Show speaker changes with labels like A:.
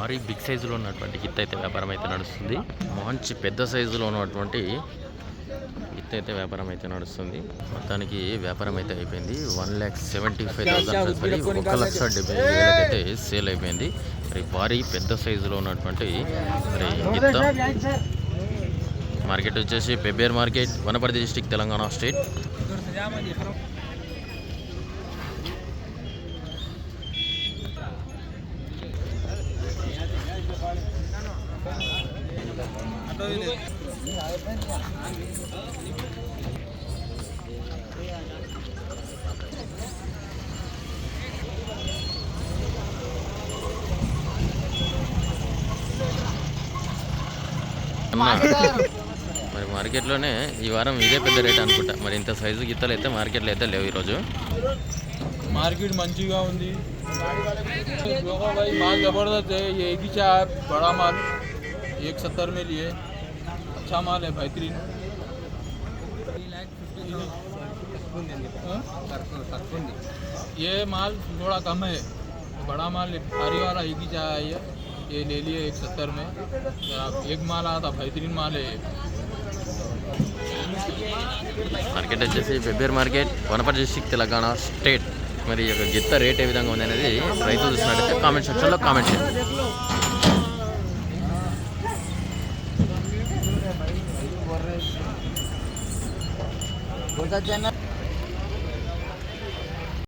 A: భారీ బిగ్ సైజులో ఉన్నటువంటి గిత్త అయితే వ్యాపారం అయితే నడుస్తుంది. మంచి పెద్ద సైజులో ఉన్నటువంటి గిత్త అయితే వ్యాపారం అయితే నడుస్తుంది. మొత్తానికి వ్యాపారం అయితే అయిపోయింది. 1,75,000 1,70,000 అయితే సేల్ అయిపోయింది. మరి భారీ పెద్ద సైజులో ఉన్నటువంటి మరి గిత్త మార్కెట్ వచ్చేసి Pebbair market, Wanaparthy district, Telangana state. మరి మార్కెట్లోనే ఈ వారం ఇదే పెద్ద రేట్ అనుకుంటా. మరి ఇంత సైజు గిత్తలు అయితే మార్కెట్లో అయితే లేవు ఈరోజు.
B: మార్కెట్ మంచిగా ఉంది. माल जबरदस्त है, ये एक ही चाय बड़ा माल 170 में लिए, अच्छा माल है, बेहतरीन। ये माल थोड़ा कम है, बड़ा माल भारी वाला एक ही चाय है, ये ले लिए 170 में। एक माल आया था, बेहतरीन माल है।
A: మార్కెట్ వచ్చేసి Pebbair market, Wanaparthy district, Telangana state. మరి ఈ యొక్క గిత్త రేట్ ఏ విధంగా ఉంది అనేది రైతులు చూసినట్టయితే కామెంట్ సెక్షన్లో కామెంట్ చేయండి.